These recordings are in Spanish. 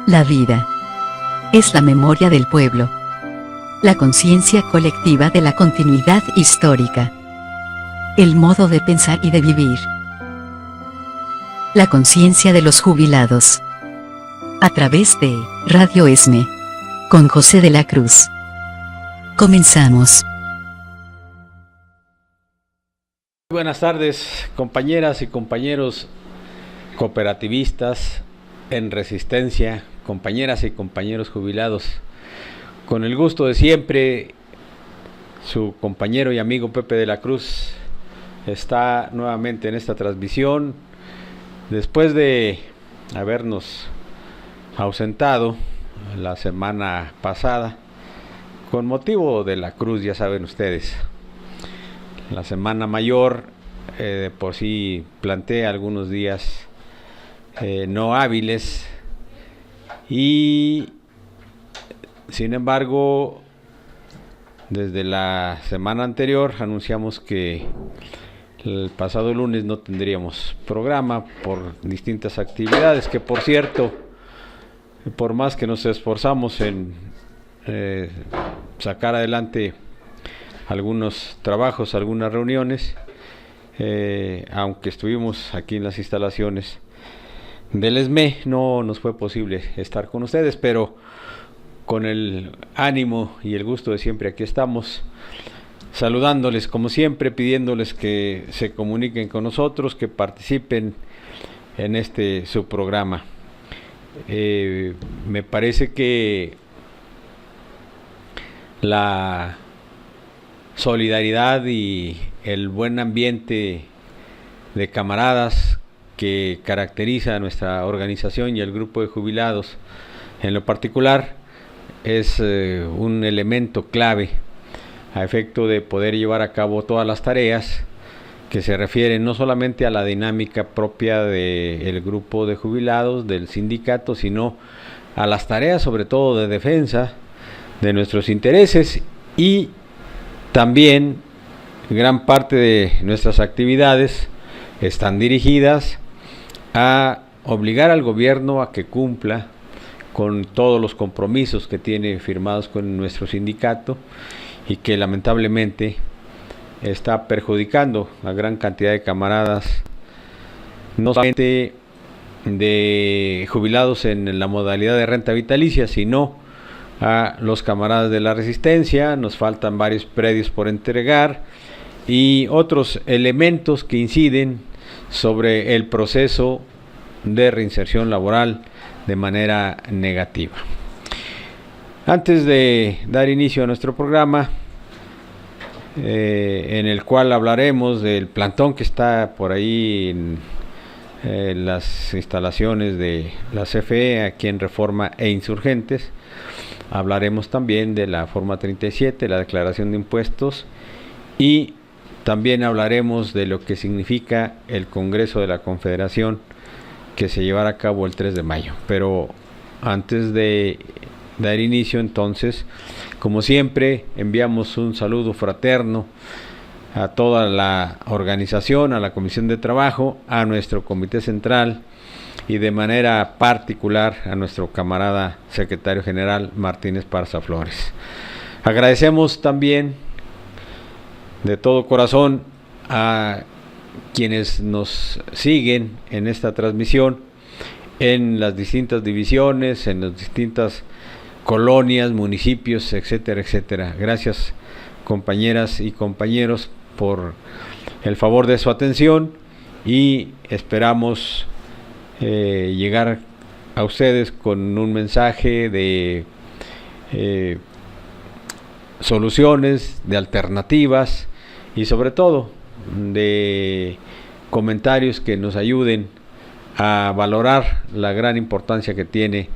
La vida es la memoria del pueblo, la conciencia colectiva de la continuidad histórica, el modo de pensar y de vivir, la conciencia de los jubilados. A través de Radio ESNE, con José de la Cruz. Comenzamos. Buenas tardes, compañeras y compañeros cooperativistas en resistencia, compañeras y compañeros jubilados. Con el gusto de siempre, su compañero y amigo Pepe de la Cruz está nuevamente en esta transmisión después de habernos ausentado la semana pasada con motivo de la cruz, ya saben ustedes. La semana mayor por sí plantea algunos días no hábiles y sin embargo desde la semana anterior anunciamos que el pasado lunes no tendríamos programa por distintas actividades que, por cierto, por más que nos esforzamos en sacar adelante algunos trabajos, algunas reuniones, aunque estuvimos aquí en las instalaciones del ESME, no nos fue posible estar con ustedes, pero con el ánimo y el gusto de siempre aquí estamos, saludándoles como siempre, pidiéndoles que se comuniquen con nosotros, que participen en su programa. Me parece que la solidaridad y el buen ambiente de camaradas que caracteriza a nuestra organización y el grupo de jubilados en lo particular es un elemento clave a efecto de poder llevar a cabo todas las tareas que se refieren no solamente a la dinámica propia del grupo de jubilados, del sindicato, sino a las tareas sobre todo de defensa de nuestros intereses, y también gran parte de nuestras actividades están dirigidas a obligar al gobierno a que cumpla con todos los compromisos que tiene firmados con nuestro sindicato y que lamentablemente está perjudicando a gran cantidad de camaradas, no solamente de jubilados en la modalidad de renta vitalicia, sino a los camaradas de la resistencia. Nos faltan varios predios por entregar y otros elementos que inciden sobre el proceso de reinserción laboral de manera negativa. Antes de dar inicio a nuestro programa, en el cual hablaremos del plantón que está por ahí en las instalaciones de la CFE aquí en Reforma e Insurgentes, hablaremos también de la Forma 37, la declaración de impuestos, y también hablaremos de lo que significa el Congreso de la Confederación que se llevará a cabo el 3 de mayo. Pero antes de dar inicio, entonces, como siempre, enviamos un saludo fraterno a toda la organización, a la Comisión de Trabajo, a nuestro Comité Central y de manera particular a nuestro camarada secretario general Martínez Parza Flores. Agradecemos también de todo corazón a quienes nos siguen en esta transmisión en las distintas divisiones, en las distintas colonias, municipios, etcétera, etcétera. Gracias, compañeras y compañeros, por el favor de su atención, y esperamos llegar a ustedes con un mensaje de soluciones, de alternativas y sobre todo de comentarios que nos ayuden a valorar la gran importancia que tiene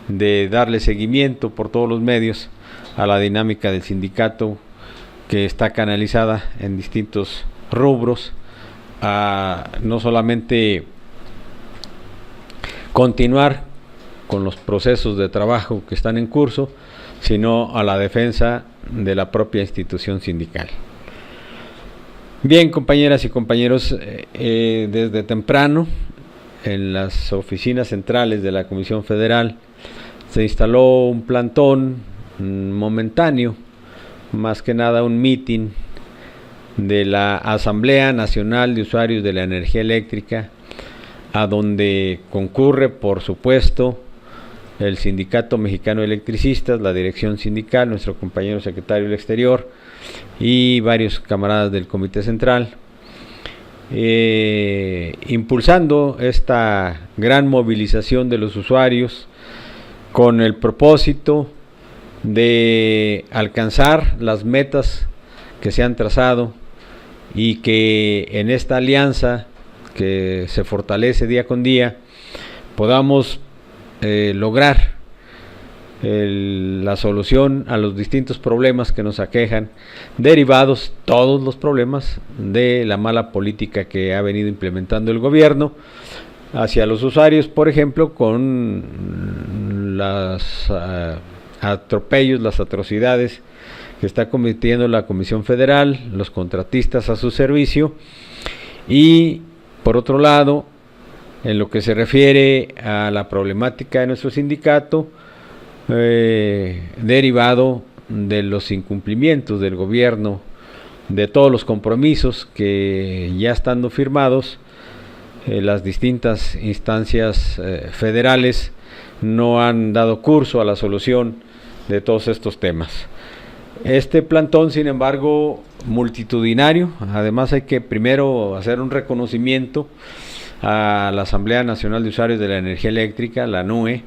de darle seguimiento por todos los medios a la dinámica del sindicato, que está canalizada en distintos rubros, a no solamente continuar con los procesos de trabajo que están en curso, sino a la defensa de la propia institución sindical. Bien, compañeras y compañeros, desde temprano en las oficinas centrales de la Comisión Federal se instaló un plantón momentáneo, más que nada un meeting de la Asamblea Nacional de Usuarios de la Energía Eléctrica, a donde concurre, por supuesto, el Sindicato Mexicano de Electricistas, la dirección sindical, nuestro compañero secretario del Exterior y varios camaradas del Comité Central, impulsando esta gran movilización de los usuarios con el propósito de alcanzar las metas que se han trazado y que en esta alianza que se fortalece día con día podamos lograr la solución a los distintos problemas que nos aquejan, derivados todos los problemas de la mala política que ha venido implementando el gobierno hacia los usuarios, por ejemplo, con los atropellos, las atrocidades que está cometiendo la Comisión Federal, los contratistas a su servicio, y por otro lado, en lo que se refiere a la problemática de nuestro sindicato, derivado de los incumplimientos del gobierno, de todos los compromisos que ya estando firmados, las distintas instancias federales no han dado curso a la solución de todos estos temas. Este plantón, sin embargo, multitudinario, además hay que primero hacer un reconocimiento a la Asamblea Nacional de Usuarios de la Energía Eléctrica, la NUE,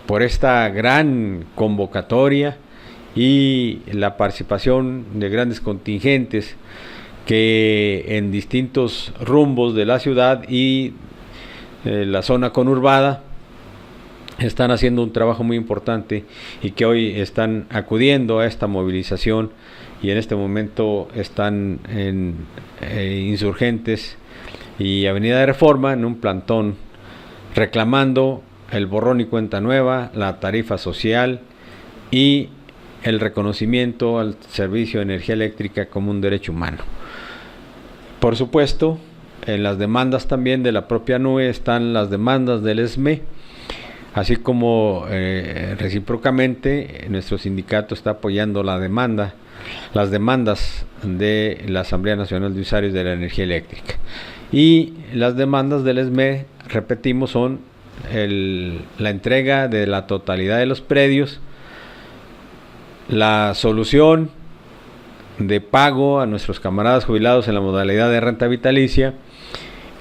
por esta gran convocatoria y la participación de grandes contingentes que en distintos rumbos de la ciudad y la zona conurbada están haciendo un trabajo muy importante y que hoy están acudiendo a esta movilización y en este momento están en Insurgentes y Avenida de Reforma en un plantón reclamando el borrón y cuenta nueva, la tarifa social y el reconocimiento al servicio de energía eléctrica como un derecho humano. Por supuesto, en las demandas también de la propia NUE están las demandas del ESME, así como recíprocamente nuestro sindicato está apoyando las demandas de la Asamblea Nacional de Usuarios de la Energía Eléctrica. Y las demandas del ESME, repetimos, son la entrega de la totalidad de los predios, la solución de pago a nuestros camaradas jubilados en la modalidad de renta vitalicia,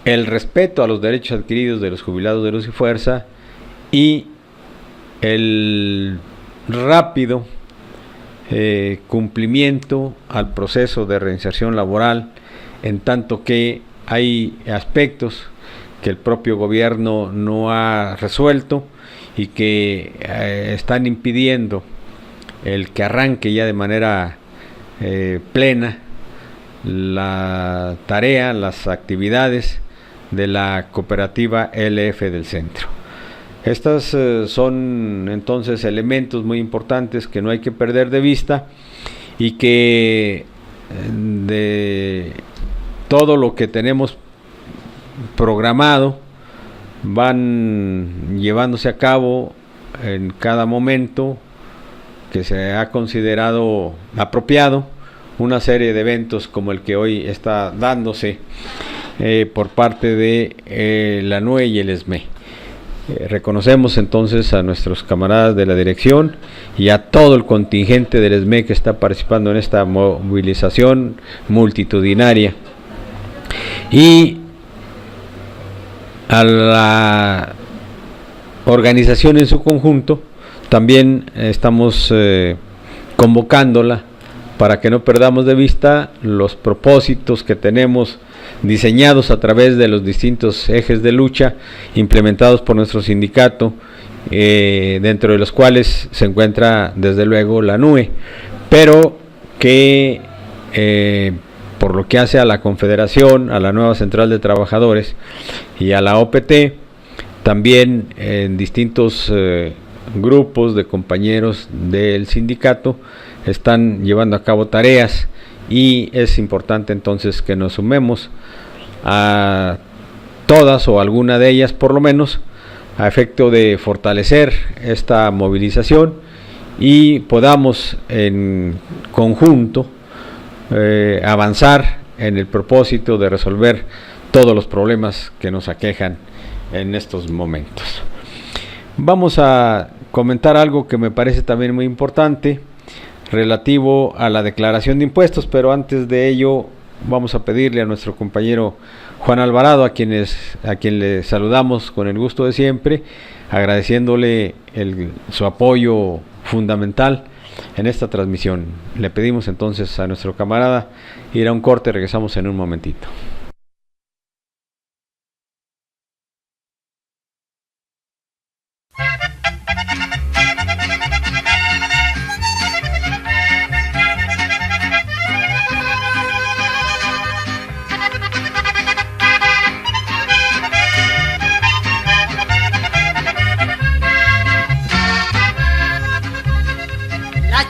el respeto a los derechos adquiridos de los jubilados de Luz y Fuerza y el rápido cumplimiento al proceso de reinserción laboral, en tanto que hay aspectos que el propio gobierno no ha resuelto y que están impidiendo el que arranque ya de manera plena la tarea, las actividades de la cooperativa LF del Centro. Estos son entonces elementos muy importantes que no hay que perder de vista y que de todo lo que tenemos programado van llevándose a cabo en cada momento que se ha considerado apropiado una serie de eventos como el que hoy está dándose por parte de la NUE y el ESME. Reconocemos entonces a nuestros camaradas de la dirección y a todo el contingente del ESME que está participando en esta movilización multitudinaria, y a la organización en su conjunto también estamos convocándola para que no perdamos de vista los propósitos que tenemos diseñados a través de los distintos ejes de lucha implementados por nuestro sindicato, dentro de los cuales se encuentra desde luego la NUE, pero que por lo que hace a la Confederación, a la nueva Central de Trabajadores y a la OPT, también en distintos grupos de compañeros del sindicato están llevando a cabo tareas, y es importante entonces que nos sumemos a todas o alguna de ellas por lo menos, a efecto de fortalecer esta movilización y podamos en conjunto avanzar en el propósito de resolver todos los problemas que nos aquejan en estos momentos. Vamos a comentar algo que me parece también muy importante relativo a la declaración de impuestos, pero antes de ello vamos a pedirle a nuestro compañero Juan Alvarado, a quien le saludamos con el gusto de siempre, agradeciéndole su apoyo fundamental en esta transmisión. Le pedimos entonces a nuestro camarada ir a un corte, regresamos en un momentito.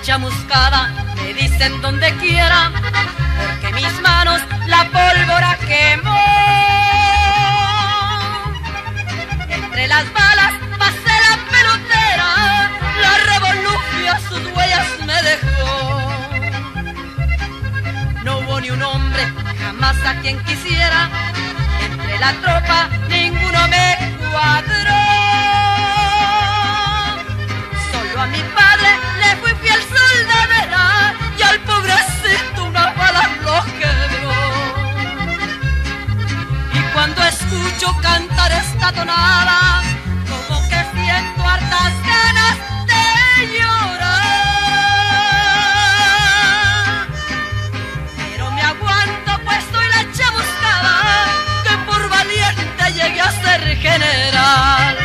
Chamuscada, me dicen donde quiera, porque mis manos la pólvora quemó. Entre las balas pasé la pelotera, la revolufia sus huellas me dejó. No hubo ni un hombre jamás a quien quisiera, entre la tropa ninguno me cuadró. Solo a mi padre le fui fiel soldadera y al pobrecito una bala lo quebró. Y cuando escucho cantar esta tonada, como que siento hartas ganas de llorar. Pero me aguanto pues soy la chamuscada, que por valiente llegué a ser general.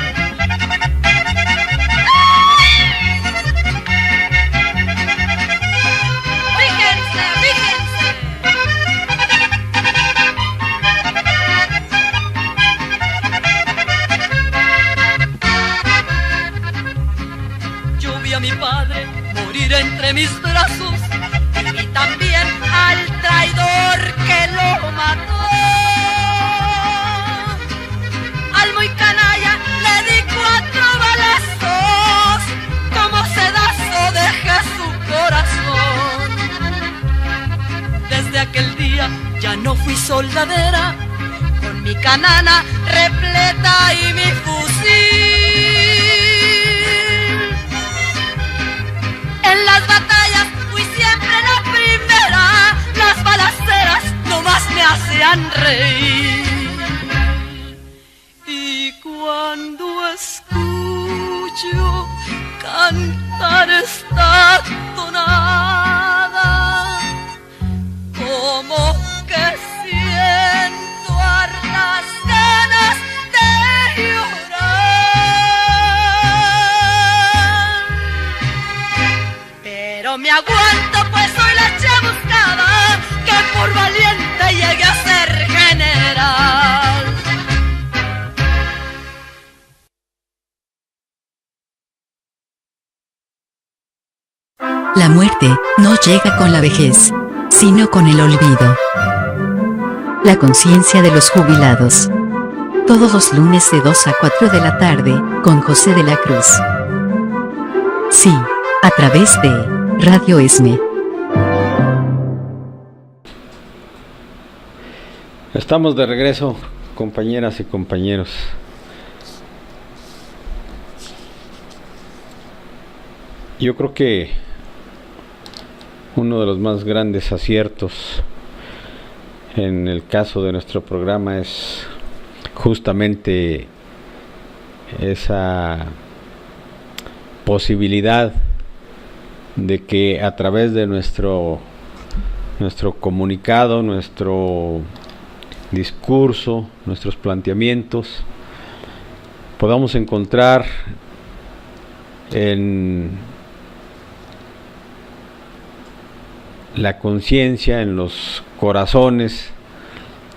A mi padre morir entre mis brazos y también al traidor que lo mató. Al muy canalla le di 4 balazos, como sedazo dejé su corazón. Desde aquel día ya no fui soldadera, con mi canana repleta y mi fusil. En las batallas fui siempre la primera, las balaceras nomás me hacían reír. Y cuando escucho cantar esta tonada, como que siento hartas ganas de llorar. Pero me aguanto pues soy la chamuscada, que por valiente llegué a ser general. La muerte no llega con la vejez, sino con el olvido. La conciencia de los jubilados. Todos los lunes de 2 a 4 de la tarde, con José de la Cruz. Sí, a través de Radio ESME. Estamos de regreso, compañeras y compañeros. Yo creo que uno de los más grandes aciertos en el caso de nuestro programa es justamente esa posibilidad de que a través de nuestro comunicado, nuestro discurso, nuestros planteamientos, podamos encontrar en la conciencia, en los corazones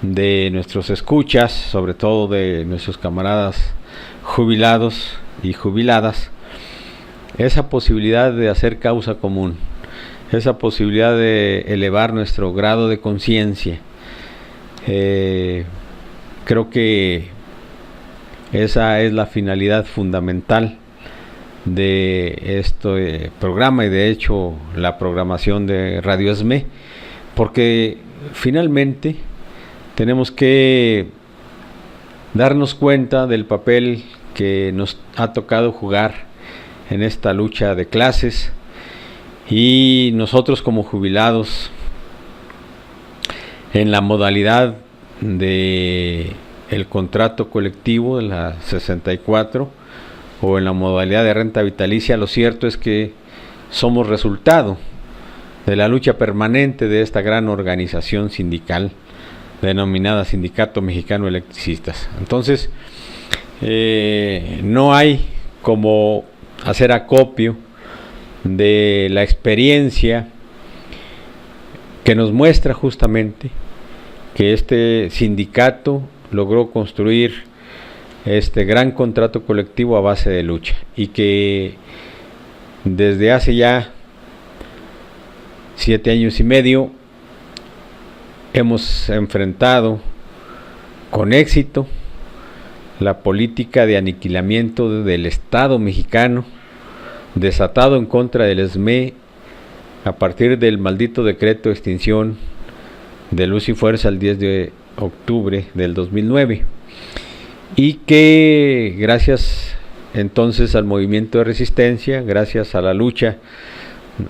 de nuestros escuchas, sobre todo de nuestros camaradas jubilados y jubiladas, esa posibilidad de hacer causa común, esa posibilidad de elevar nuestro grado de conciencia, Creo que esa es la finalidad fundamental de este programa y de hecho la programación de Radio ESME, porque finalmente tenemos que darnos cuenta del papel que nos ha tocado jugar en esta lucha de clases, y nosotros como jubilados en la modalidad de el contrato colectivo de la 64 o en la modalidad de renta vitalicia, lo cierto es que somos resultado de la lucha permanente de esta gran organización sindical denominada Sindicato Mexicano de Electricistas. Entonces, no hay como hacer acopio de la experiencia que nos muestra justamente que este sindicato logró construir este gran contrato colectivo a base de lucha, y que desde hace ya 7 años y medio hemos enfrentado con éxito la política de aniquilamiento del Estado mexicano desatado en contra del ESME a partir del maldito decreto de extinción de Luz y Fuerza el 10 de octubre del 2009, y que gracias entonces al movimiento de resistencia, gracias a la lucha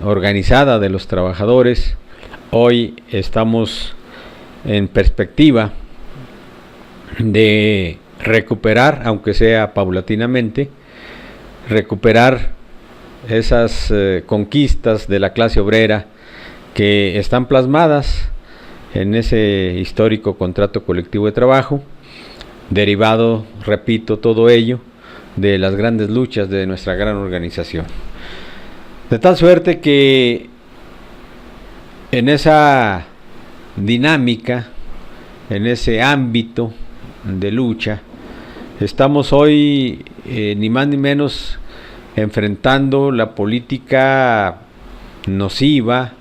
organizada de los trabajadores, hoy estamos en perspectiva de recuperar, aunque sea paulatinamente, recuperar esas conquistas de la clase obrera que están plasmadas en ese histórico contrato colectivo de trabajo, derivado, repito, todo ello de las grandes luchas de nuestra gran organización. De tal suerte que en esa dinámica, en ese ámbito de lucha, estamos hoy ni más ni menos enfrentando la política nociva,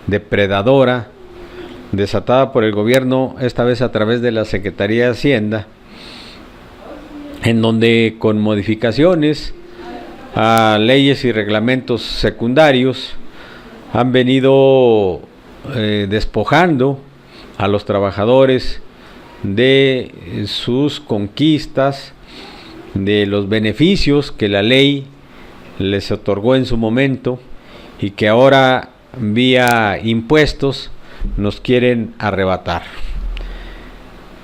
depredadora, desatada por el gobierno, esta vez a través de la Secretaría de Hacienda, en donde con modificaciones a leyes y reglamentos secundarios han venido despojando a los trabajadores de sus conquistas, de los beneficios que la ley les otorgó en su momento y que ahora vía impuestos nos quieren arrebatar.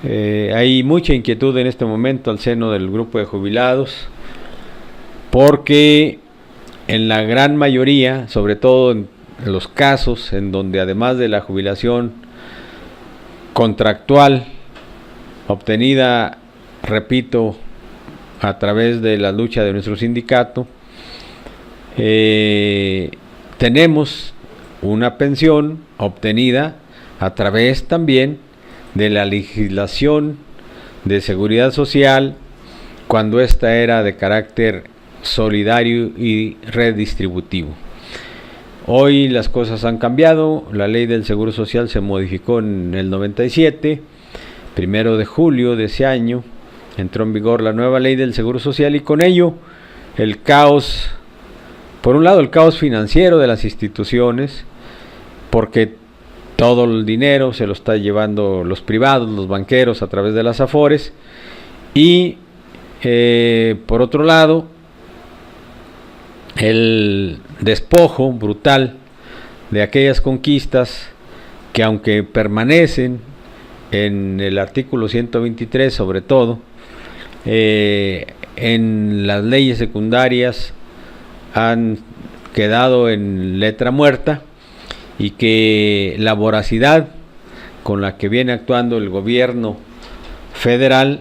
Hay mucha inquietud en este momento al seno del grupo de jubilados, porque en la gran mayoría, sobre todo en los casos en donde además de la jubilación contractual obtenida, repito, a través de la lucha de nuestro sindicato, tenemos una pensión obtenida a través también de la legislación de seguridad social, cuando ésta era de carácter solidario y redistributivo. Hoy las cosas han cambiado. La ley del Seguro Social se modificó en el 97, 1 de julio de ese año entró en vigor la nueva ley del Seguro Social, y con ello el caos, por un lado el caos financiero de las instituciones, porque todo el dinero se lo está llevando los privados, los banqueros, a través de las Afores, y por otro lado el despojo brutal de aquellas conquistas que, aunque permanecen en el artículo 123 sobre todo, en las leyes secundarias han quedado en letra muerta, y que la voracidad con la que viene actuando el gobierno federal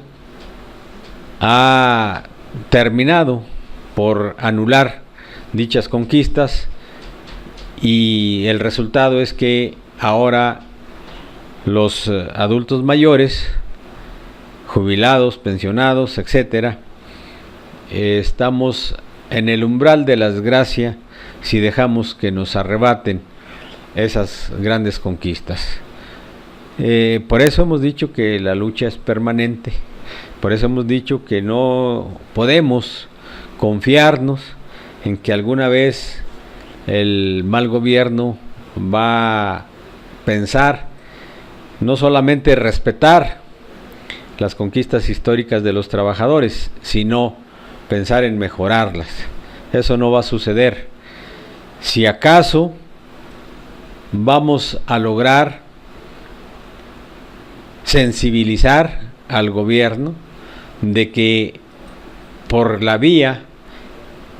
ha terminado por anular dichas conquistas, y el resultado es que ahora los adultos mayores, jubilados, pensionados, etcétera, estamos en el umbral de la desgracia si dejamos que nos arrebaten esas grandes conquistas. Por eso hemos dicho que la lucha es permanente, por eso hemos dicho que no podemos confiarnos en que alguna vez el mal gobierno va a pensar no solamente respetar las conquistas históricas de los trabajadores, sino pensar en mejorarlas. Eso no va a suceder. Si acaso vamos a lograr sensibilizar al gobierno de que por la vía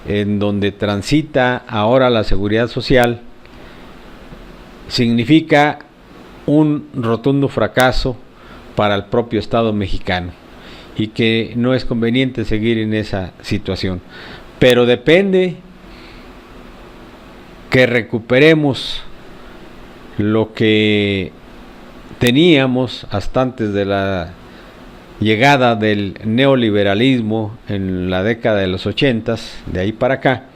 en donde transita ahora la seguridad social significa un rotundo fracaso para el propio Estado mexicano y que no es conveniente seguir en esa situación. Pero depende que recuperemos lo que teníamos hasta antes de la llegada del neoliberalismo en la década de los 80s, de ahí para acá.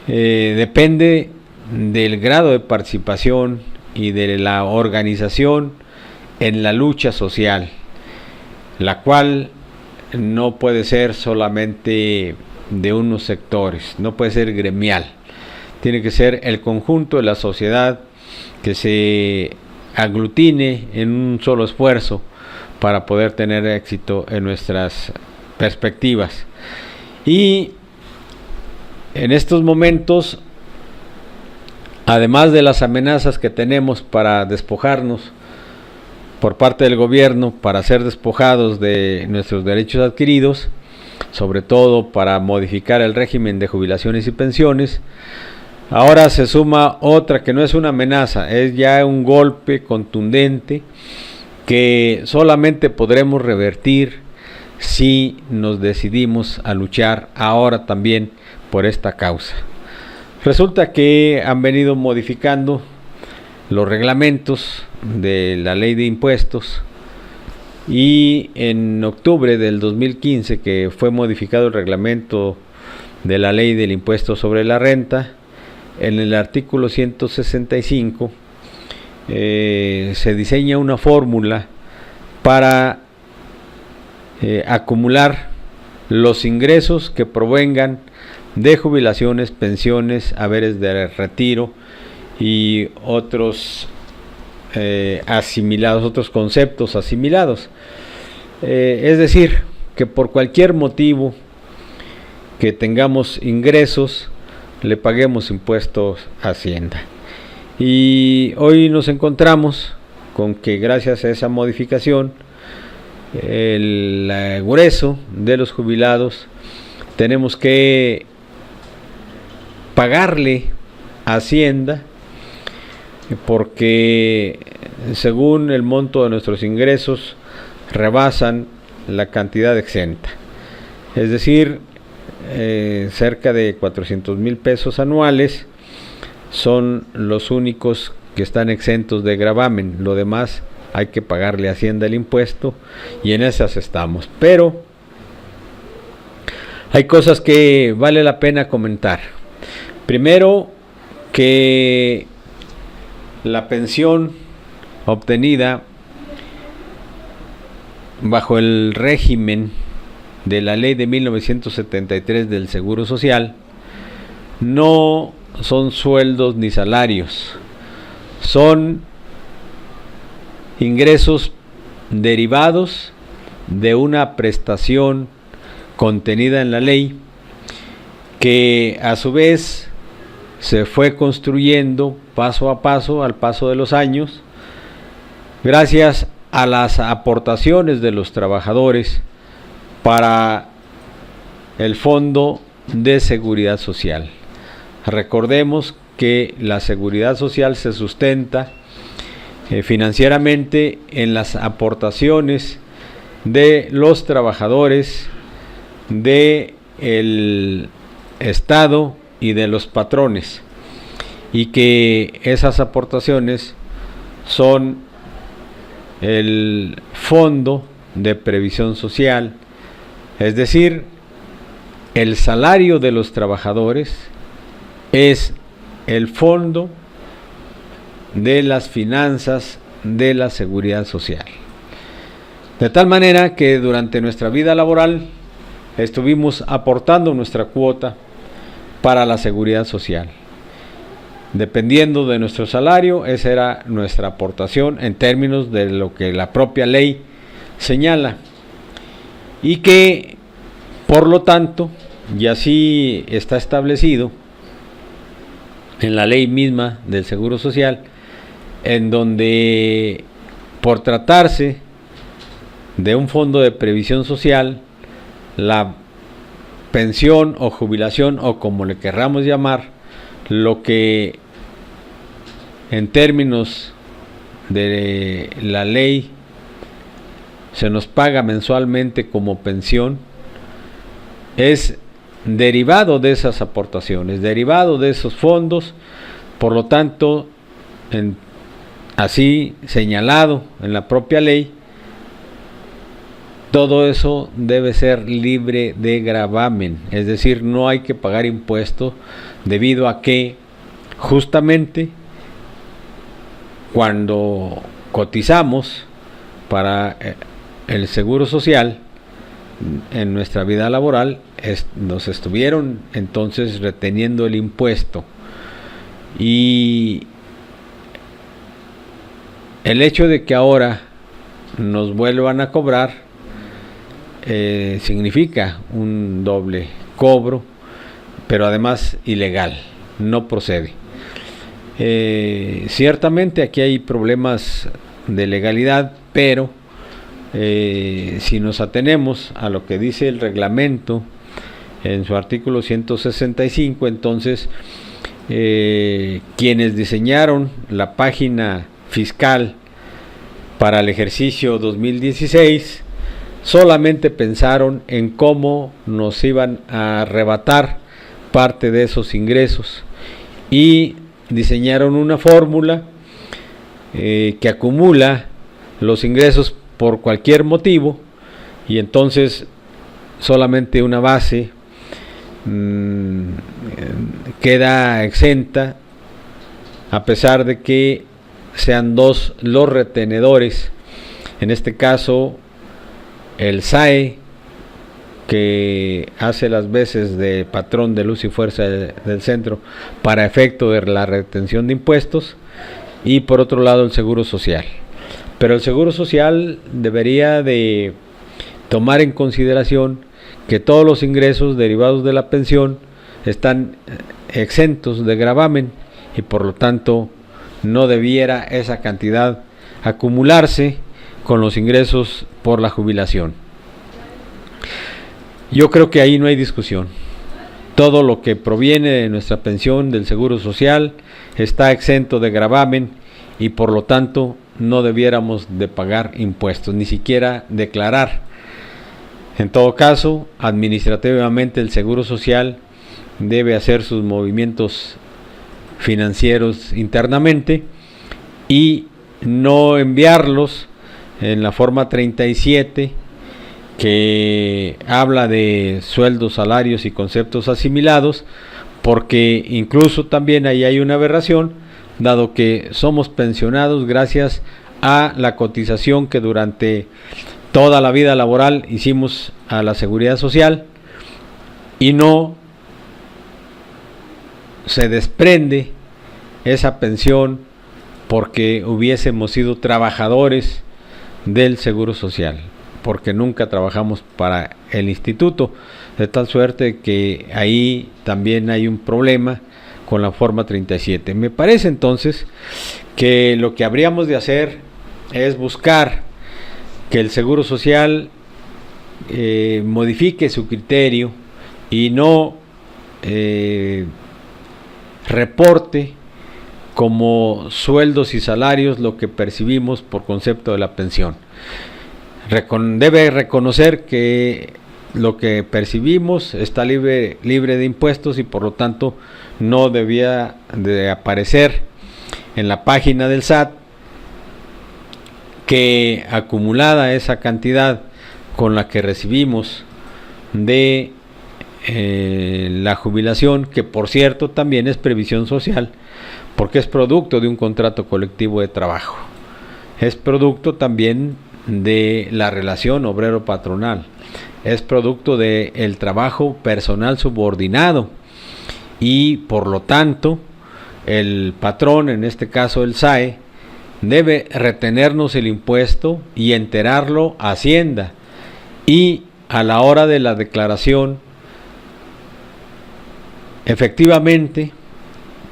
Depende del grado de participación y de la organización en la lucha social, la cual no puede ser solamente de unos sectores, no puede ser gremial, tiene que ser el conjunto de la sociedad que se aglutine en un solo esfuerzo para poder tener éxito en nuestras perspectivas. Y en estos momentos, además de las amenazas que tenemos para despojarnos por parte del gobierno, para ser despojados de nuestros derechos adquiridos, sobre todo para modificar el régimen de jubilaciones y pensiones, ahora se suma otra que no es una amenaza, es ya un golpe contundente que solamente podremos revertir si nos decidimos a luchar ahora también por esta causa. Resulta que han venido modificando los reglamentos de la ley de impuestos y en octubre del 2015 que fue modificado el reglamento de la ley del impuesto sobre la renta, en el artículo 165 se diseña una fórmula para acumular los ingresos que provengan de jubilaciones, pensiones, haberes de retiro y otros asimilados, otros conceptos asimilados. Es decir, que por cualquier motivo que tengamos ingresos, le paguemos impuestos a Hacienda. Y hoy nos encontramos con que gracias a esa modificación, el grueso de los jubilados tenemos que pagarle a Hacienda porque según el monto de nuestros ingresos rebasan la cantidad exenta, es decir, cerca de 400,000 pesos anuales son los únicos que están exentos de gravamen. Lo demás hay que pagarle a Hacienda el impuesto y en esas estamos. Pero hay cosas que vale la pena comentar. Primero, que la pensión obtenida bajo el régimen de la ley de 1973 del Seguro Social no son sueldos ni salarios, son ingresos derivados de una prestación contenida en la ley que a su vez se fue construyendo paso a paso al paso de los años gracias a las aportaciones de los trabajadores para el Fondo de Seguridad Social. Recordemos que la seguridad social se sustenta financieramente en las aportaciones de los trabajadores, del Estado y de los patrones, y que esas aportaciones son el Fondo de Previsión Social, es decir, el salario de los trabajadores es el fondo de las finanzas de la seguridad social. De tal manera que durante nuestra vida laboral estuvimos aportando nuestra cuota para la seguridad social. Dependiendo de nuestro salario, esa era nuestra aportación en términos de lo que la propia ley señala. Y que, por lo tanto, y así está establecido en la ley misma del Seguro Social, en donde por tratarse de un fondo de previsión social, la pensión o jubilación, o como le querramos llamar, lo que en términos de la ley se nos paga mensualmente como pensión, es derivado de esas aportaciones, derivado de esos fondos. Por lo tanto, así señalado en la propia ley, todo eso debe ser libre de gravamen, es decir, no hay que pagar impuestos, debido a que justamente cuando cotizamos para el seguro social en nuestra vida laboral, nos estuvieron entonces reteniendo el impuesto, y el hecho de que ahora nos vuelvan a cobrar significa un doble cobro, pero además ilegal, no procede. Ciertamente aquí hay problemas de legalidad, pero si nos atenemos a lo que dice el reglamento en su artículo 165, entonces quienes diseñaron la página fiscal para el ejercicio 2016 solamente pensaron en cómo nos iban a arrebatar parte de esos ingresos y diseñaron una fórmula que acumula los ingresos por cualquier motivo, y entonces solamente una base queda exenta, a pesar de que sean dos los retenedores, en este caso el SAE, que hace las veces de patrón de luz y fuerza del centro para efecto de la retención de impuestos, y por otro lado el Seguro Social. Pero el Seguro Social debería de tomar en consideración que todos los ingresos derivados de la pensión están exentos de gravamen, y por lo tanto no debiera esa cantidad acumularse con los ingresos por la jubilación. Yo creo que ahí no hay discusión. Todo lo que proviene de nuestra pensión del Seguro Social está exento de gravamen, y por lo tanto no debiéramos de pagar impuestos, ni siquiera declarar. En todo caso, administrativamente el Seguro Social debe hacer sus movimientos financieros internamente y no enviarlos en la forma 37, que habla de sueldos, salarios y conceptos asimilados, porque incluso también ahí hay una aberración, dado que somos pensionados gracias a la cotización que durante toda la vida laboral hicimos a la seguridad social, y no se desprende esa pensión porque hubiésemos sido trabajadores del Seguro Social, porque nunca trabajamos para el instituto, de tal suerte que ahí también hay un problema con la forma 37. Me parece entonces que lo que habríamos de hacer es buscar que el Seguro Social modifique su criterio y no reporte como sueldos y salarios lo que percibimos por concepto de la pensión. Debe reconocer que lo que percibimos está libre de impuestos, y por lo tanto no debía de aparecer en la página del SAT que, acumulada esa cantidad con la que recibimos de la jubilación, que por cierto también es previsión social porque es producto de un contrato colectivo de trabajo. es producto también de la relación obrero-patronal, es producto del trabajo personal subordinado, y por lo tanto el patrón, en este caso el SAE, debe retenernos el impuesto y enterarlo a Hacienda, y a la hora de la declaración efectivamente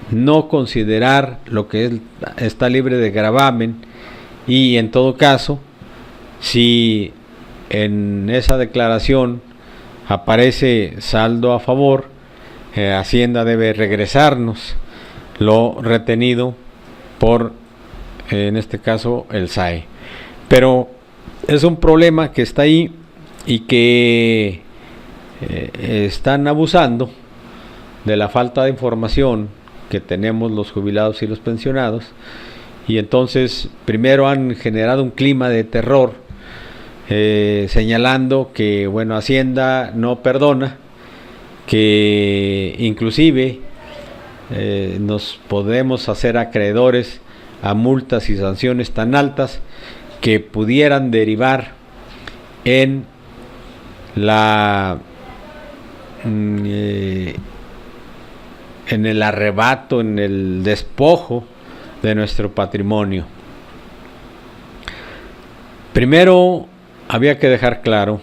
no considerar lo que está libre de gravamen, y en todo caso, si en esa declaración aparece saldo a favor, Hacienda debe regresarnos lo retenido por, en este caso, el SAE. Pero es un problema que está ahí y que están abusando de la falta de información que tenemos los jubilados y los pensionados, y entonces primero han generado un clima de terror, señalando que bueno, Hacienda no perdona, que inclusive nos podemos hacer acreedores a multas y sanciones tan altas que pudieran derivar en en el arrebato, en el despojo de nuestro patrimonio. Primero había que dejar claro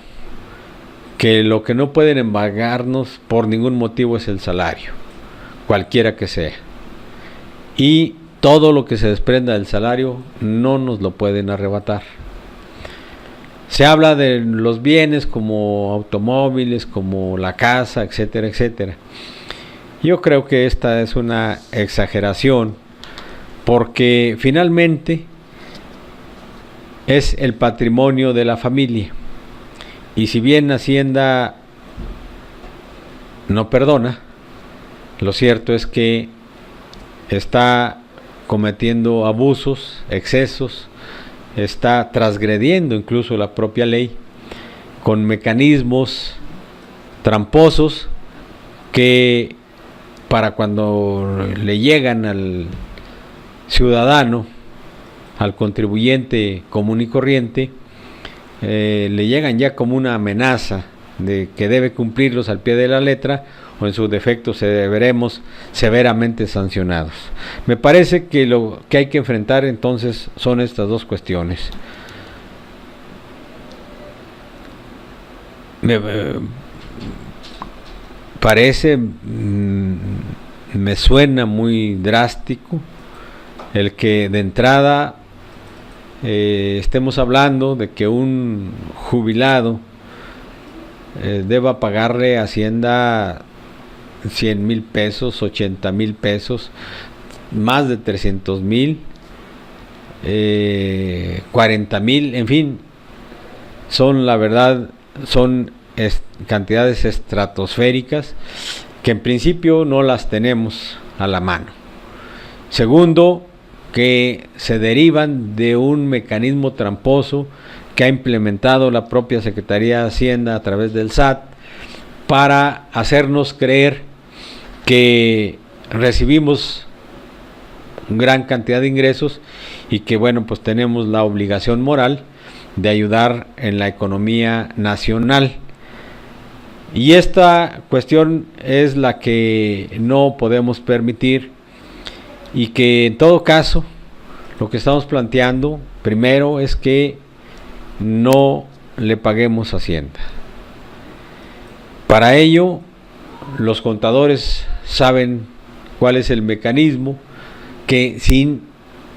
que lo que no pueden embargarnos por ningún motivo es el salario, cualquiera que sea, y todo lo que se desprenda del salario no nos lo pueden arrebatar. Se habla de los bienes como automóviles, como la casa, etcétera, etcétera. Yo creo que esta es una exageración, porque finalmente es el patrimonio de la familia, y si bien Hacienda no perdona, lo cierto es que está cometiendo abusos, excesos, está transgrediendo incluso la propia ley con mecanismos tramposos que, para cuando le llegan al ciudadano, al contribuyente común y corriente, le llegan ya como una amenaza de que debe cumplirlos al pie de la letra, o en su defecto veremos severamente sancionados. Me parece que lo que hay que enfrentar entonces son estas dos cuestiones. Me suena muy drástico el que de entrada estemos hablando de que un jubilado deba pagarle a Hacienda 100,000 pesos, 80,000 pesos, más de 300,000, 40,000, en fin, son, la verdad, son cantidades estratosféricas que en principio no las tenemos a la mano. Segundo, que se derivan de un mecanismo tramposo que ha implementado la propia Secretaría de Hacienda a través del SAT para hacernos creer que recibimos gran cantidad de ingresos y que bueno, pues tenemos la obligación moral de ayudar en la economía nacional. Y esta cuestión es la que no podemos permitir, y que en todo caso lo que estamos planteando primero es que no le paguemos a Hacienda. Para ello, los contadores saben cuál es el mecanismo que sin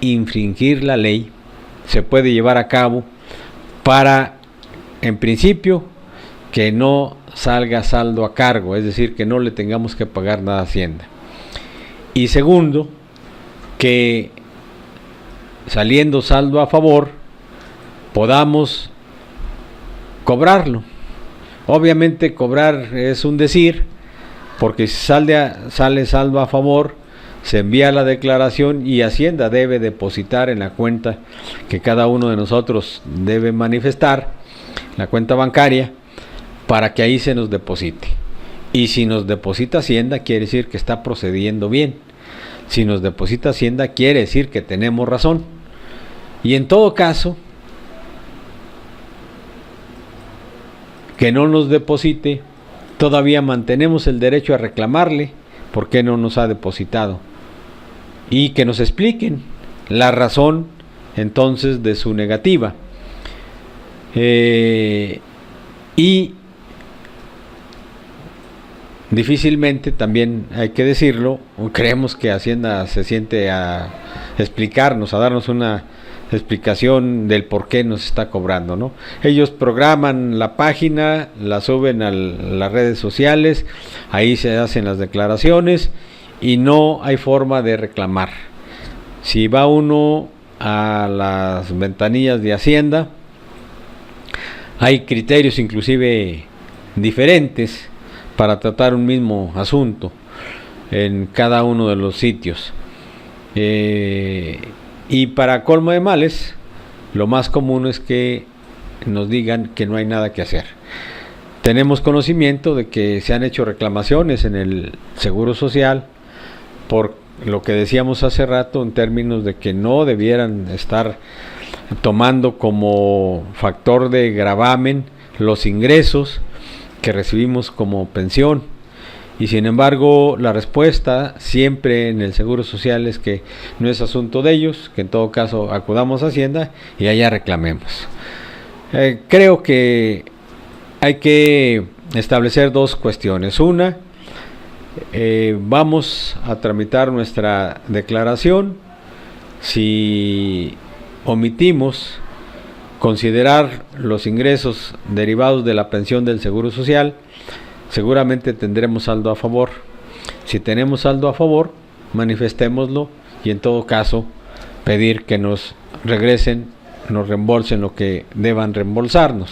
infringir la ley se puede llevar a cabo para, en principio, que no salga saldo a cargo, es decir, que no le tengamos que pagar nada a Hacienda. Y segundo, que saliendo saldo a favor podamos cobrarlo. Obviamente cobrar es un decir, porque si sale saldo a favor, se envía la declaración y Hacienda debe depositar en la cuenta que cada uno de nosotros debe manifestar, la cuenta bancaria, para que ahí se nos deposite. Y si nos deposita Hacienda, quiere decir que está procediendo bien. Si nos deposita Hacienda, quiere decir que tenemos razón. Y en todo caso, que no nos deposite, todavía mantenemos el derecho a reclamarle por qué no nos ha depositado. Y que nos expliquen la razón entonces de su negativa. Y difícilmente, también hay que decirlo, creemos que Hacienda se siente a explicarnos, a darnos una explicación del por qué nos está cobrando, ¿no? Ellos programan la página, la suben a las redes sociales, ahí se hacen las declaraciones y no hay forma de reclamar. Si va uno a las ventanillas de Hacienda, hay criterios inclusive diferentes para tratar un mismo asunto en cada uno de los sitios. Y para colmo de males, lo más común es que nos digan que no hay nada que hacer. Tenemos conocimiento de que se han hecho reclamaciones en el Seguro Social por lo que decíamos hace rato en términos de que no debieran estar tomando como factor de gravamen los ingresos que recibimos como pensión. Y sin embargo, la respuesta siempre en el Seguro Social es que no es asunto de ellos, que en todo caso acudamos a Hacienda y allá reclamemos. Creo que hay que establecer dos cuestiones. Una, vamos a tramitar nuestra declaración. Si omitimos considerar los ingresos derivados de la pensión del Seguro Social, seguramente tendremos saldo a favor. Si tenemos saldo a favor, manifestémoslo y en todo caso pedir que nos regresen, nos reembolsen lo que deban reembolsarnos.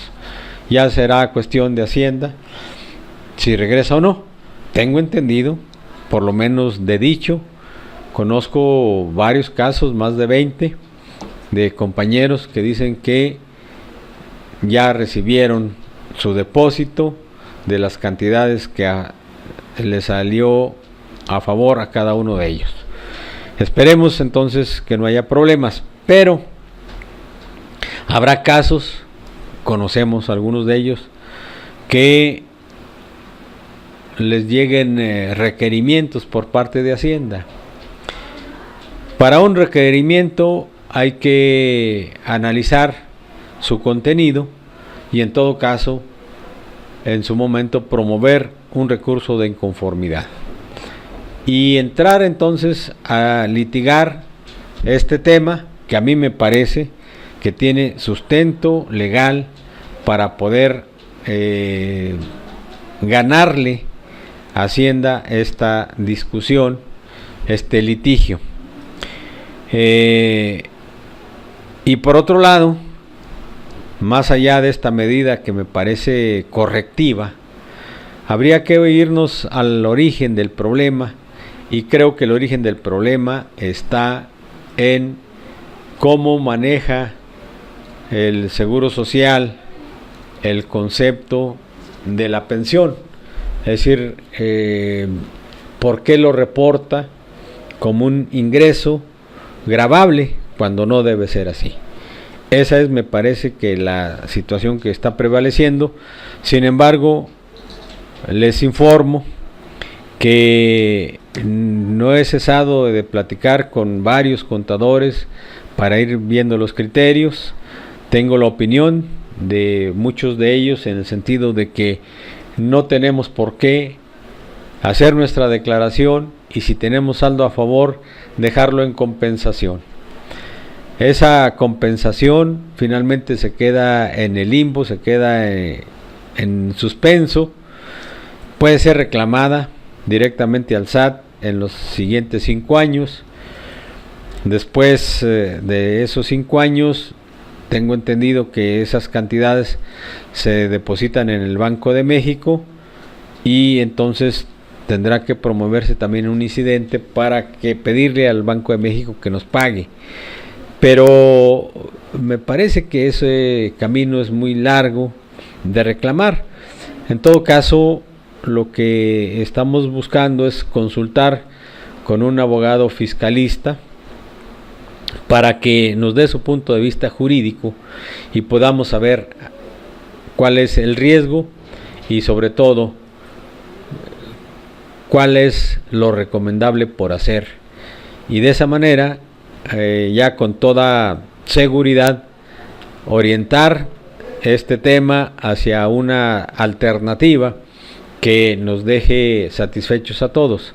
Ya será cuestión de Hacienda si regresa o no. Tengo entendido, por lo menos de dicho, conozco varios casos, más de 20, de compañeros que dicen que ya recibieron su depósito de las cantidades que le salió a favor a cada uno de ellos. Esperemos entonces que no haya problemas, pero habrá casos, conocemos algunos de ellos, que les lleguen requerimientos por parte de Hacienda. Para un requerimiento hay que analizar su contenido y en todo caso en su momento promover un recurso de inconformidad y entrar entonces a litigar este tema, que a mí me parece que tiene sustento legal para poder ganarle a Hacienda esta discusión, este litigio. Y por otro lado, más allá de esta medida que me parece correctiva, habría que irnos al origen del problema, y creo que el origen del problema está en cómo maneja el Seguro Social el concepto de la pensión. Es decir, ¿por qué lo reporta como un ingreso gravable cuando no debe ser así? Esa es, me parece, que la situación que está prevaleciendo. Sin embargo, les informo que no he cesado de platicar con varios contadores para ir viendo los criterios. Tengo la opinión de muchos de ellos en el sentido de que no tenemos por qué hacer nuestra declaración y si tenemos saldo a favor, dejarlo en compensación. Esa compensación finalmente se queda en el limbo, se queda en suspenso, puede ser reclamada directamente al SAT en los siguientes 5 años. Después de esos 5 años, tengo entendido que esas cantidades se depositan en el Banco de México y entonces tendrá que promoverse también un incidente para que pedirle al Banco de México que nos pague. Pero me parece que ese camino es muy largo de reclamar. En todo caso, lo que estamos buscando es consultar con un abogado fiscalista para que nos dé su punto de vista jurídico y podamos saber cuál es el riesgo y sobre todo cuál es lo recomendable por hacer. Y de esa manera, ya con toda seguridad, orientar este tema hacia una alternativa que nos deje satisfechos a todos.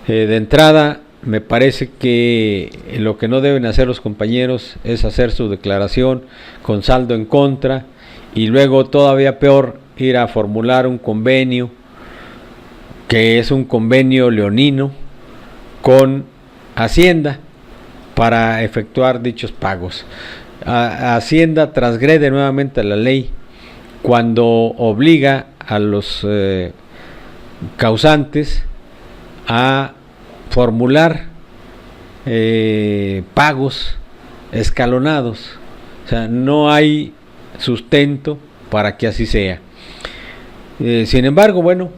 De entrada, me parece que lo que no deben hacer los compañeros es hacer su declaración con saldo en contra y luego, todavía peor, ir a formular un convenio que es un convenio leonino con Hacienda para efectuar dichos pagos. Hacienda transgrede nuevamente la ley cuando obliga a los causantes a formular pagos escalonados. O sea, no hay sustento para que así sea. Sin embargo, bueno,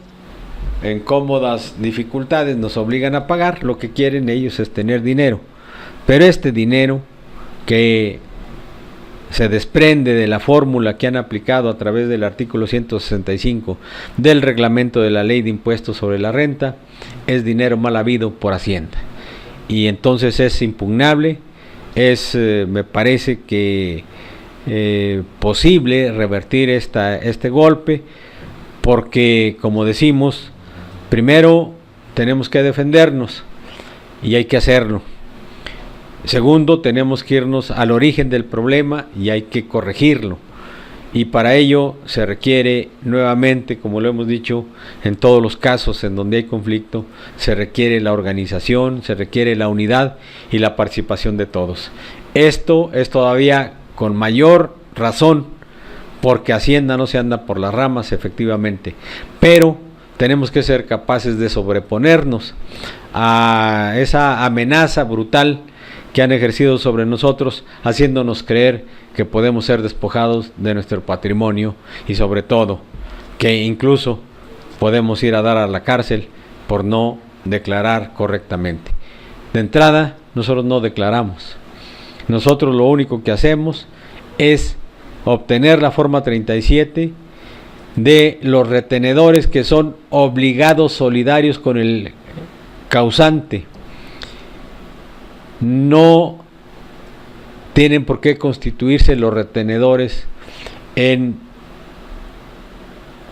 en cómodas dificultades nos obligan a pagar. Lo que quieren ellos es tener dinero, pero este dinero que se desprende de la fórmula que han aplicado a través del artículo 165 del reglamento de la Ley de Impuestos sobre la Renta es dinero mal habido por Hacienda, y entonces es impugnable. Me parece que posible revertir este golpe, porque, como decimos, primero tenemos que defendernos y hay que hacerlo. Segundo, tenemos que irnos al origen del problema y hay que corregirlo. Y para ello se requiere nuevamente, como lo hemos dicho en todos los casos en donde hay conflicto, se requiere la organización, se requiere la unidad y la participación de todos. Esto es todavía con mayor razón porque Hacienda no se anda por las ramas, efectivamente, pero tenemos que ser capaces de sobreponernos a esa amenaza brutal que han ejercido sobre nosotros, haciéndonos creer que podemos ser despojados de nuestro patrimonio y sobre todo que incluso podemos ir a dar a la cárcel por no declarar correctamente. De entrada, nosotros no declaramos. Nosotros lo único que hacemos es obtener la forma 37 de los retenedores que son obligados solidarios con el causante. No tienen por qué constituirse los retenedores en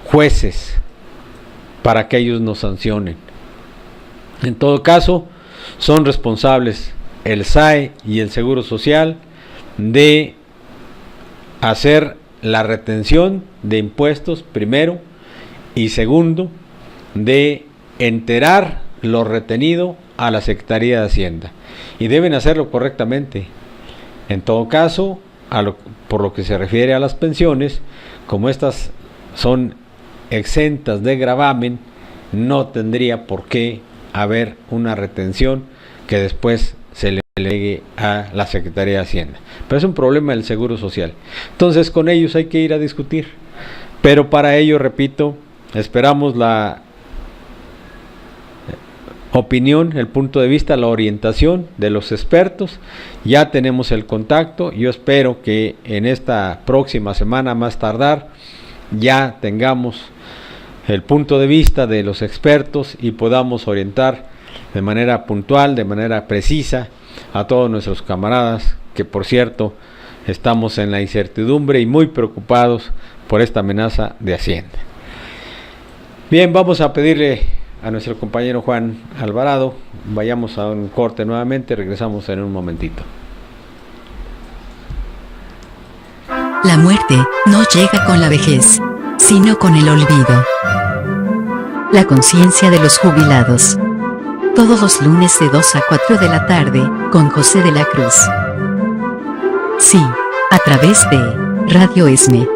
jueces para que ellos nos sancionen. En todo caso, son responsables el SAE y el Seguro Social de hacer la retención de impuestos primero y segundo de enterar lo retenido a la Secretaría de Hacienda, y deben hacerlo correctamente. En todo caso, por lo que se refiere a las pensiones, como estas son exentas de gravamen, no tendría por qué haber una retención que después se le delegue a la Secretaría de Hacienda. Pero es un problema del Seguro Social. Entonces, con ellos hay que ir a discutir. Pero para ello, repito, esperamos la opinión, el punto de vista, la orientación de los expertos. Ya tenemos el contacto. Yo espero que en esta próxima semana, más tardar, ya tengamos el punto de vista de los expertos y podamos orientar de manera puntual, de manera precisa a todos nuestros camaradas, que por cierto estamos en la incertidumbre y muy preocupados por esta amenaza de Hacienda. Bien, vamos a pedirle a nuestro compañero Juan Alvarado, vayamos a un corte nuevamente, regresamos en un momentito. La muerte no llega con la vejez, sino con el olvido. La conciencia de los jubilados. Todos los lunes de 2 a 4 de la tarde, con José de la Cruz. Sí, a través de Radio ESME.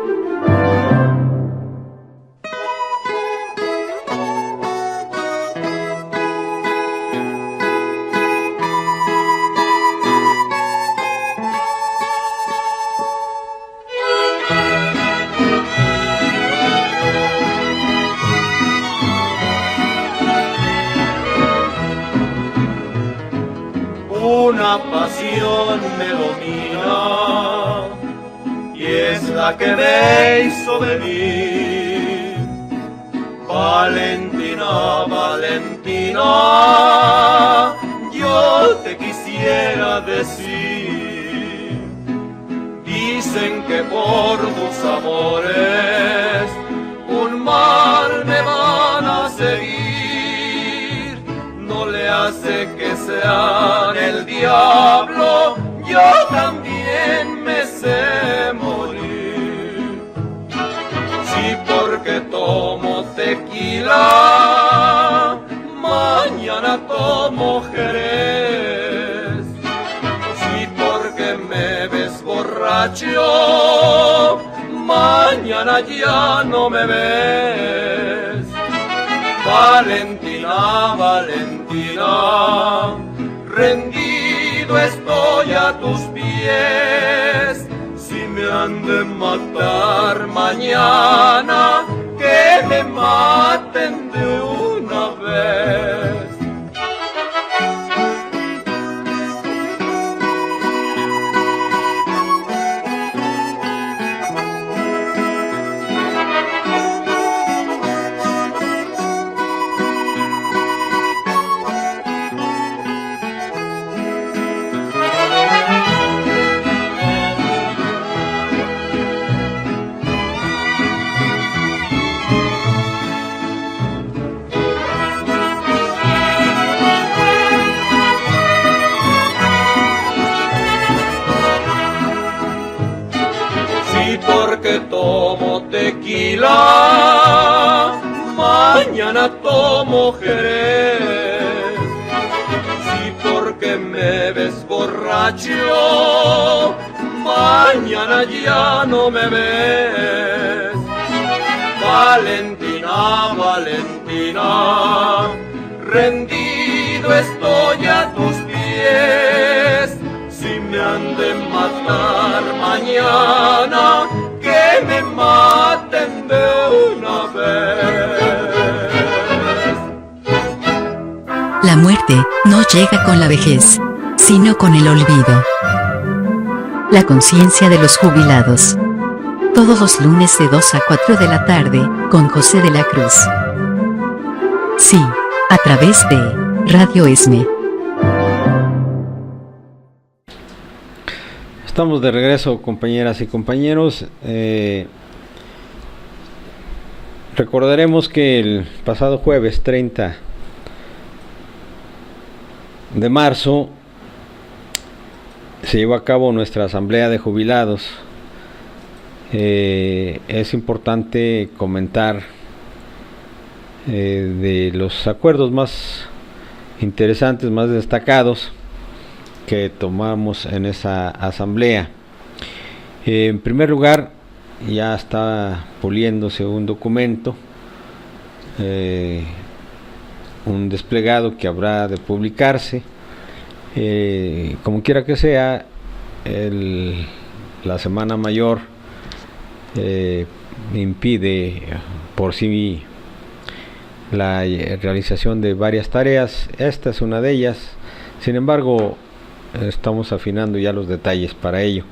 una pasión me domina y es la que me hizo venir. Valentina, Valentina, yo te quisiera decir. Dicen que por tus amores un mal me van a seguir. No le hace que sean el diablo, yo también me sé morir. Sí, porque tomo tequila, mañana tomo Jerez. Sí, porque me ves borracho, mañana ya no me ves. Valentina, Valentina, rendido estoy a tus pies. Si me han de matar mañana, que me maten de una vez. Porque tomo tequila, mañana tomo Jerez. Sí, porque me ves borracho, mañana ya no me ves. Valentina, Valentina, rendido estoy a tus pies. Si me han de matar mañana, que me maten de una vez. La muerte no llega con la vejez, sino con el olvido. La conciencia de los jubilados. Todos los lunes de 2 a 4 de la tarde, con José de la Cruz. Sí, a través de Radio ESME. Estamos de regreso, compañeras y compañeros. Recordaremos que el pasado jueves 30 de marzo se llevó a cabo nuestra asamblea de jubilados. Es importante comentar de los acuerdos más interesantes, más destacados que tomamos en esa asamblea. En primer lugar, ya está puliéndose un documento, un desplegado que habrá de publicarse. Como quiera que sea, la Semana Mayor impide por sí la realización de varias tareas. Esta es una de ellas. Sin embargo, estamos afinando ya los detalles para ello.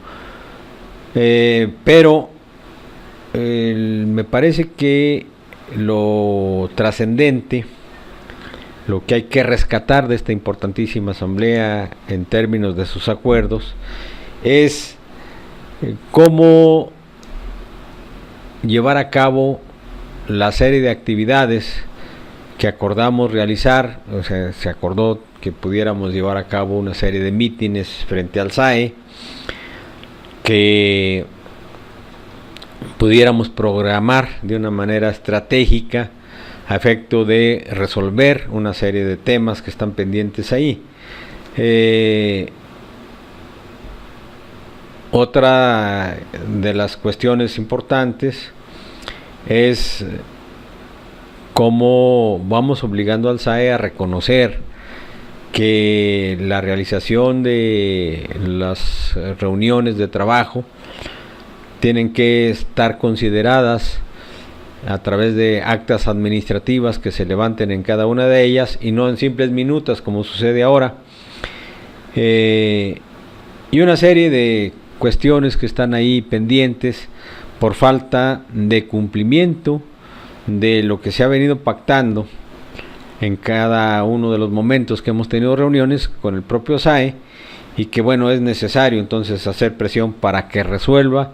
Pero me parece que lo trascendente, lo que hay que rescatar de esta importantísima asamblea en términos de sus acuerdos, es cómo llevar a cabo la serie de actividades que acordamos realizar. O sea, se acordó que pudiéramos llevar a cabo una serie de mítines frente al SAE, que pudiéramos programar de una manera estratégica a efecto de resolver una serie de temas que están pendientes ahí. Otra de las cuestiones importantes es cómo vamos obligando al SAE a reconocer que la realización de las reuniones de trabajo tienen que estar consideradas a través de actas administrativas que se levanten en cada una de ellas y no en simples minutas como sucede ahora. y una serie de cuestiones que están ahí pendientes por falta de cumplimiento de lo que se ha venido pactando en cada uno de los momentos que hemos tenido reuniones con el propio SAE, y que bueno, es necesario entonces hacer presión para que resuelva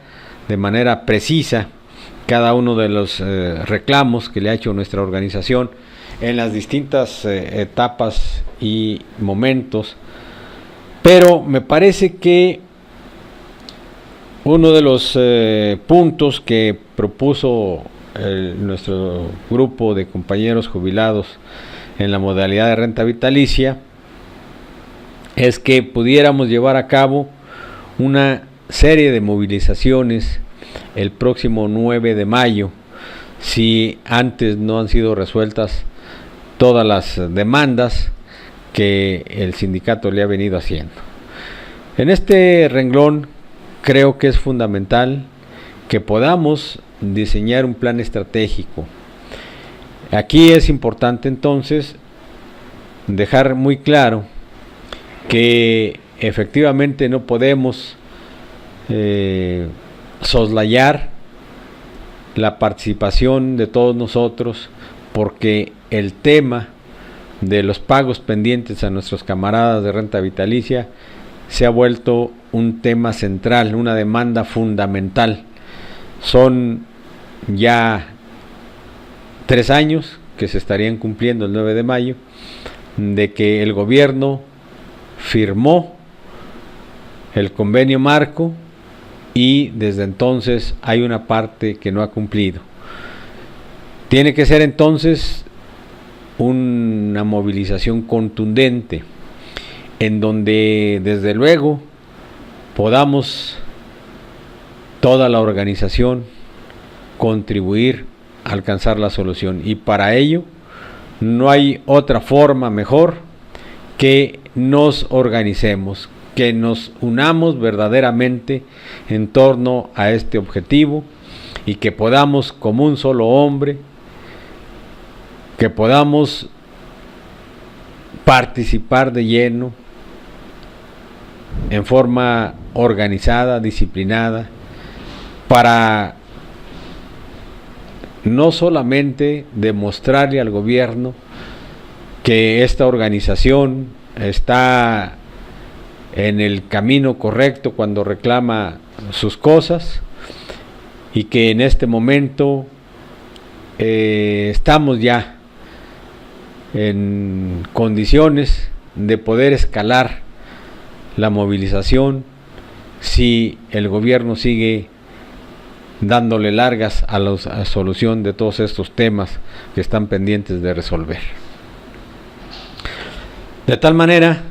de manera precisa cada uno de los reclamos que le ha hecho nuestra organización en las distintas etapas y momentos. Pero me parece que uno de los puntos que propuso nuestro grupo de compañeros jubilados en la modalidad de renta vitalicia es que pudiéramos llevar a cabo una serie de movilizaciones el próximo 9 de mayo, si antes no han sido resueltas todas las demandas que el sindicato le ha venido haciendo. En este renglón creo que es fundamental que podamos diseñar un plan estratégico. Aquí es importante entonces dejar muy claro que efectivamente no podemos soslayar la participación de todos nosotros, porque el tema de los pagos pendientes a nuestros camaradas de renta vitalicia se ha vuelto un tema central, una demanda fundamental. Son ya 3 años que se estarían cumpliendo el 9 de mayo de que el gobierno firmó el convenio marco, y desde entonces hay una parte que no ha cumplido. Tiene que ser entonces una movilización contundente en donde desde luego podamos toda la organización contribuir a alcanzar la solución, y para ello no hay otra forma mejor que nos organicemos, que nos unamos verdaderamente en torno a este objetivo, y que podamos como un solo hombre, que podamos participar de lleno en forma organizada, disciplinada, para no solamente demostrarle al gobierno que esta organización está en el camino correcto cuando reclama sus cosas, y que en este momento estamos ya en condiciones de poder escalar la movilización si el gobierno sigue dándole largas a la solución de todos estos temas que están pendientes de resolver. De tal manera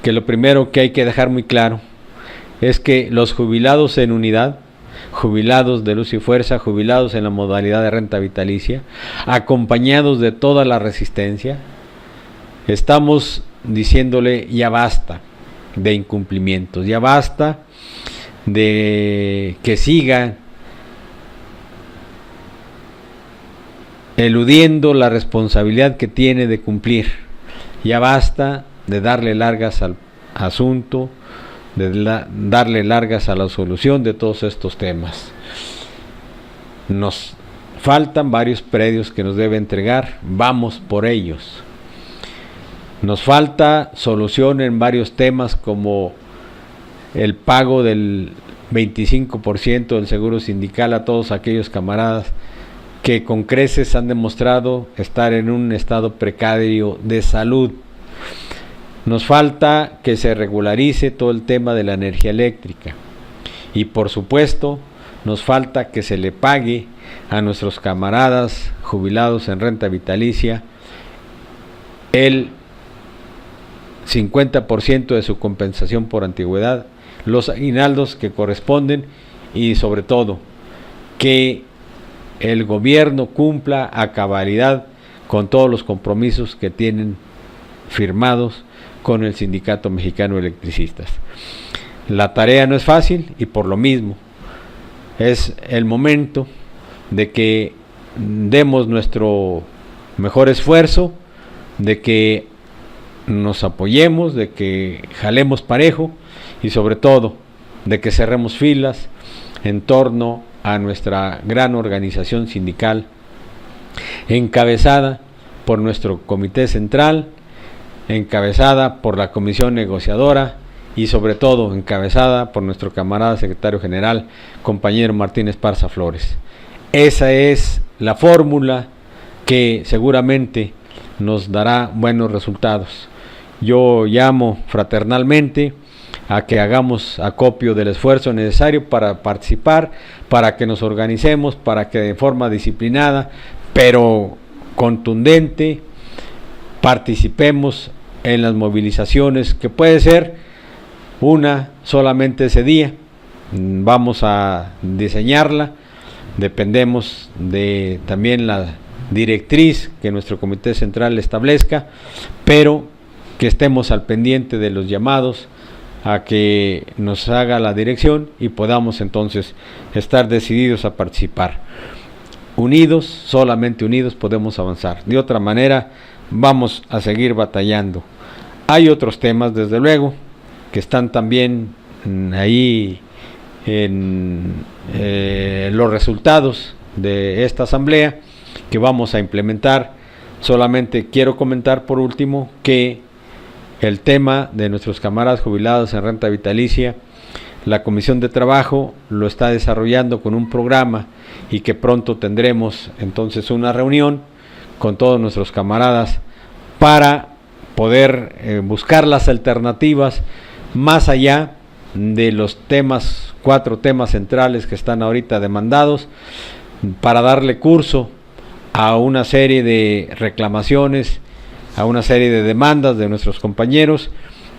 que lo primero que hay que dejar muy claro es que los jubilados en unidad, jubilados de Luz y Fuerza, jubilados en la modalidad de renta vitalicia, acompañados de toda la resistencia, estamos diciéndole ya basta de incumplimientos, ya basta de que sigan eludiendo la responsabilidad que tiene de cumplir, ya basta de darle largas al asunto, de darle largas a la solución de todos estos temas. Nos faltan varios predios que nos debe entregar, vamos por ellos. Nos falta solución en varios temas como el pago del 25% del seguro sindical a todos aquellos camaradas que con creces han demostrado estar en un estado precario de salud. Nos falta que se regularice todo el tema de la energía eléctrica, y por supuesto nos falta que se le pague a nuestros camaradas jubilados en renta vitalicia el 50% de su compensación por antigüedad, los aguinaldos que corresponden, y sobre todo que el gobierno cumpla a cabalidad con todos los compromisos que tienen firmados con el Sindicato Mexicano de Electricistas. La tarea no es fácil, y por lo mismo es el momento de que demos nuestro mejor esfuerzo, de que nos apoyemos, de que jalemos parejo y sobre todo de que cerremos filas en torno a nuestra gran organización sindical, encabezada por nuestro comité central, encabezada por la comisión negociadora y sobre todo encabezada por nuestro camarada secretario general, compañero Martín Esparza Flores. Esa es la fórmula que seguramente nos dará buenos resultados. Yo llamo fraternalmente a que hagamos acopio del esfuerzo necesario para participar, para que nos organicemos, para que de forma disciplinada, pero contundente, participemos en las movilizaciones, que puede ser una solamente ese día. Vamos a diseñarla, dependemos de también la directriz que nuestro comité central establezca, pero que estemos al pendiente de los llamados a que nos haga la dirección y podamos entonces estar decididos a participar. Unidos, solamente unidos podemos avanzar. De otra manera vamos a seguir batallando. Hay otros temas, desde luego, que están también ahí en los resultados de esta asamblea que vamos a implementar. Solamente quiero comentar por último que el tema de nuestros camaradas jubilados en renta vitalicia, la Comisión de Trabajo lo está desarrollando con un programa y que pronto tendremos entonces una reunión con todos nuestros camaradas para poder buscar las alternativas más allá de los temas, 4 temas centrales que están ahorita demandados, para darle curso a una serie de reclamaciones, a una serie de demandas de nuestros compañeros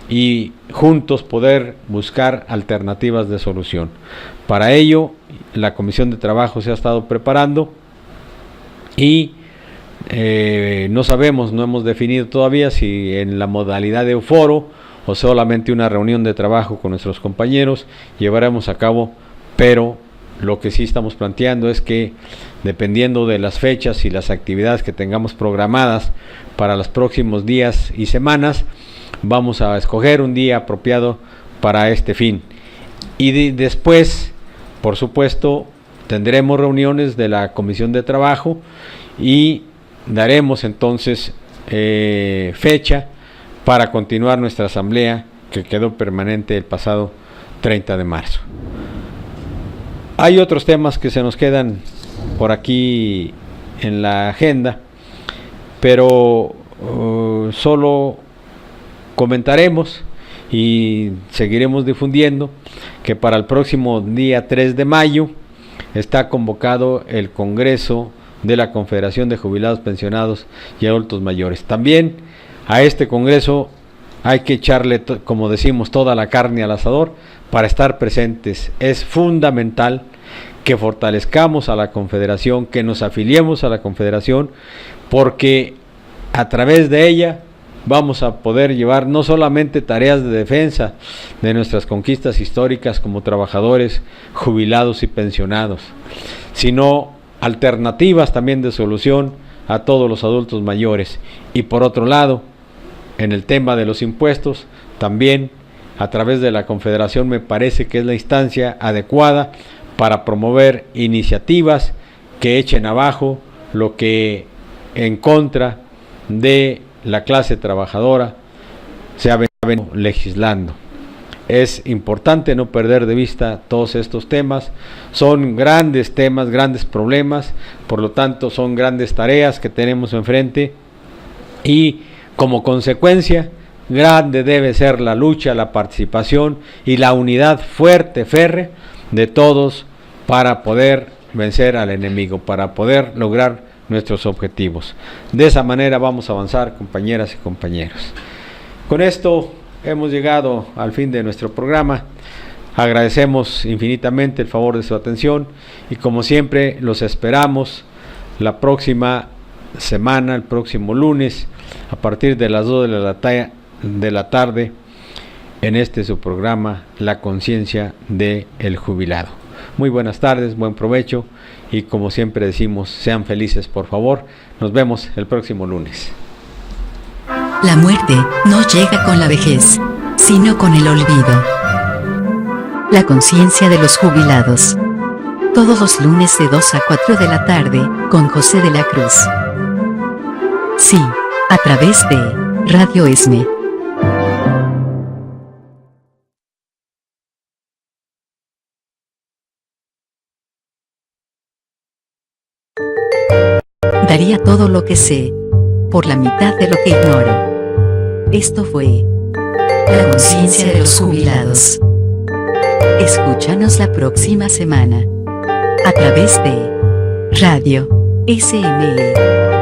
y juntos poder buscar alternativas de solución. Para ello, la Comisión de Trabajo se ha estado preparando y no sabemos, no hemos definido todavía si en la modalidad de foro o solamente una reunión de trabajo con nuestros compañeros llevaremos a cabo, pero lo que sí estamos planteando es que dependiendo de las fechas y las actividades que tengamos programadas para los próximos días y semanas, vamos a escoger un día apropiado para este fin. Y después, por supuesto, tendremos reuniones de la Comisión de Trabajo y daremos entonces fecha para continuar nuestra asamblea que quedó permanente el pasado 30 de marzo. Hay otros temas que se nos quedan por aquí en la agenda, pero solo comentaremos y seguiremos difundiendo que para el próximo día 3 de mayo está convocado el Congreso de la Confederación de Jubilados, Pensionados y Adultos Mayores. También a este Congreso hay que echarle, como decimos, toda la carne al asador para estar presentes. Es fundamental que fortalezcamos a la Confederación, que nos afiliemos a la Confederación, porque a través de ella vamos a poder llevar no solamente tareas de defensa de nuestras conquistas históricas como trabajadores, jubilados y pensionados, sino alternativas también de solución a todos los adultos mayores. Y por otro lado, en el tema de los impuestos, también a través de la Confederación me parece que es la instancia adecuada para promover iniciativas que echen abajo lo que en contra de la clase trabajadora se ha venido legislando. Es importante no perder de vista todos estos temas. Son grandes temas, grandes problemas, por lo tanto son grandes tareas que tenemos enfrente y como consecuencia grande debe ser la lucha, la participación y la unidad fuerte, férrea de todos para poder vencer al enemigo, para poder lograr nuestros objetivos. De esa manera vamos a avanzar, compañeras y compañeros. Con esto hemos llegado al fin de nuestro programa. Agradecemos infinitamente el favor de su atención y como siempre los esperamos la próxima semana, el próximo lunes, a partir de las 2 de la tarde, en este su programa La Conciencia del Jubilado. Muy buenas tardes, buen provecho y como siempre decimos, sean felices por favor. Nos vemos el próximo lunes. La muerte no llega con la vejez, sino con el olvido. La conciencia de los jubilados. Todos los lunes de 2 a 4 de la tarde, con José de la Cruz. Sí, a través de Radio ESME. Daría todo lo que sé, por la mitad de lo que ignoro. Esto fue La conciencia de los jubilados. Escúchanos la próxima semana, a través de Radio SME.